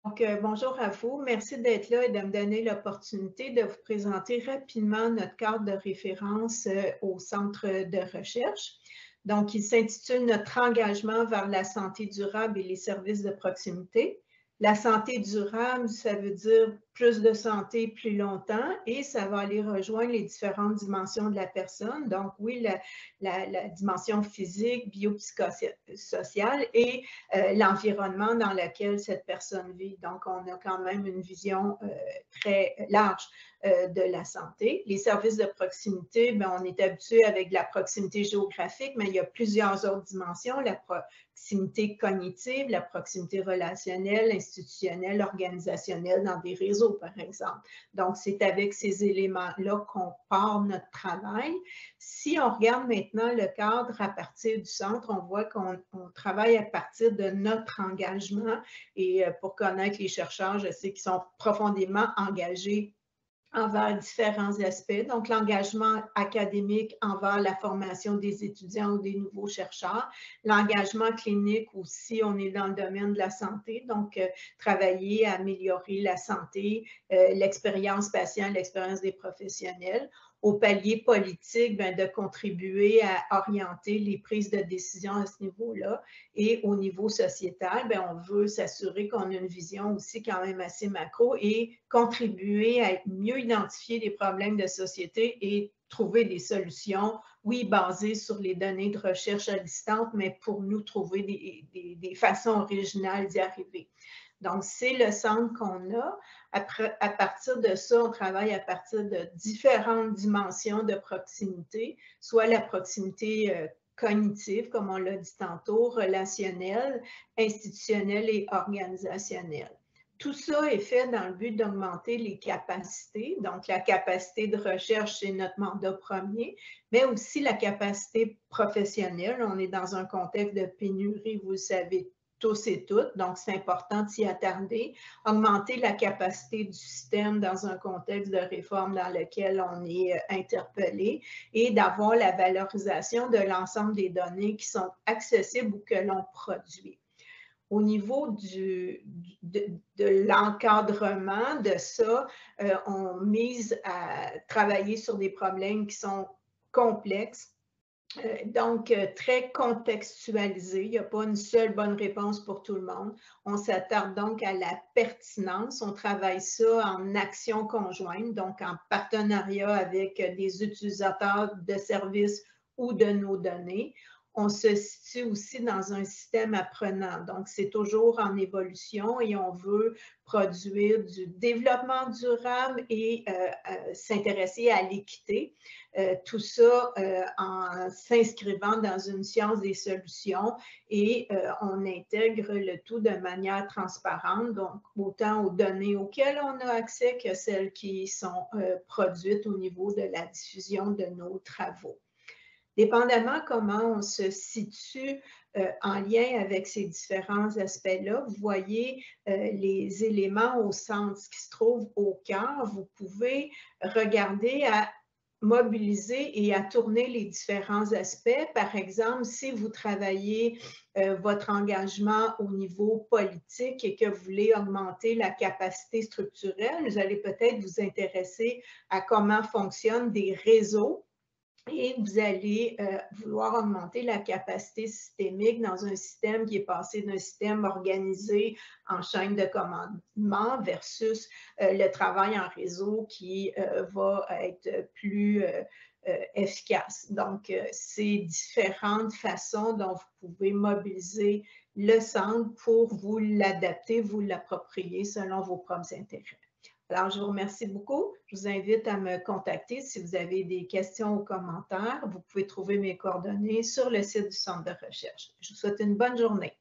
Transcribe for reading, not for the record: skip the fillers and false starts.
Bonjour à vous. Merci d'être là et de me donner l'opportunité de vous présenter rapidement notre cadre de référence au centre de recherche. Donc, il s'intitule Notre engagement vers la santé durable et les services de proximité. La santé durable, ça veut dire plus de santé plus longtemps et ça va aller rejoindre les différentes dimensions de la personne. Donc, oui, la dimension physique, biopsychosociale et l'environnement dans lequel cette personne vit. Donc, on a quand même une vision très large de la santé. Les services de proximité, bien, on est habitué avec la proximité géographique, mais il y a plusieurs autres dimensions. La proximité cognitive, la proximité relationnelle, institutionnelle, organisationnelle dans des réseaux, par exemple. Donc, c'est avec ces éléments-là qu'on part notre travail. Si on regarde maintenant le cadre à partir du centre, on voit qu'on travaille à partir de notre engagement. Et pour connaître les chercheurs, je sais qu'ils sont profondément engagés envers différents aspects. Donc, l'engagement académique envers la formation des étudiants ou des nouveaux chercheurs. L'engagement clinique aussi, on est dans le domaine de la santé, donc travailler à améliorer la santé, l'expérience patient, l'expérience des professionnels. Au palier politique, bien, de contribuer à orienter les prises de décision à ce niveau-là. Et au niveau sociétal, bien, on veut s'assurer qu'on a une vision aussi quand même assez macro et contribuer à mieux identifier les problèmes de société et trouver des solutions, oui, basées sur les données de recherche existantes, mais pour nous trouver des façons originales d'y arriver. Donc, c'est le centre qu'on a. Après, à partir de ça, on travaille à partir de différentes dimensions de proximité, soit la proximité cognitive, comme on l'a dit tantôt, relationnelle, institutionnelle et organisationnelle. Tout ça est fait dans le but d'augmenter les capacités. Donc, la capacité de recherche, c'est notre mandat premier, mais aussi la capacité professionnelle. On est dans un contexte de pénurie, vous le savez tous et toutes, donc c'est important de s'y attarder. Augmenter la capacité du système dans un contexte de réforme dans lequel on est interpellé et d'avoir la valorisation de l'ensemble des données qui sont accessibles ou que l'on produit. Au niveau de l'encadrement de ça, on mise à travailler sur des problèmes qui sont complexes, donc très contextualisé. Il n'y a pas une seule bonne réponse pour tout le monde. On s'attarde donc à la pertinence. On travaille ça en action conjointe, donc en partenariat avec des utilisateurs de services ou de nos données. On se situe aussi dans un système apprenant. Donc, c'est toujours en évolution et on veut produire du développement durable et s'intéresser à l'équité. Tout ça en s'inscrivant dans une science des solutions et on intègre le tout de manière transparente, donc autant aux données auxquelles on a accès que celles qui sont produites au niveau de la diffusion de nos travaux. Dépendamment comment on se situe en lien avec ces différents aspects-là, vous voyez les éléments au centre, ce qui se trouve au cœur. Vous pouvez regarder à mobiliser et à tourner les différents aspects. Par exemple, si vous travaillez votre engagement au niveau politique et que vous voulez augmenter la capacité structurelle, vous allez peut-être vous intéresser à comment fonctionnent des réseaux et vous allez vouloir augmenter la capacité systémique dans un système qui est passé d'un système organisé en chaîne de commandement versus le travail en réseau qui va être plus efficace. Donc, c'est différentes façons dont vous pouvez mobiliser le centre pour vous l'adapter, vous l'approprier selon vos propres intérêts. Alors, je vous remercie beaucoup. Je vous invite à me contacter si vous avez des questions ou commentaires. Vous pouvez trouver mes coordonnées sur le site du Centre de recherche. Je vous souhaite une bonne journée.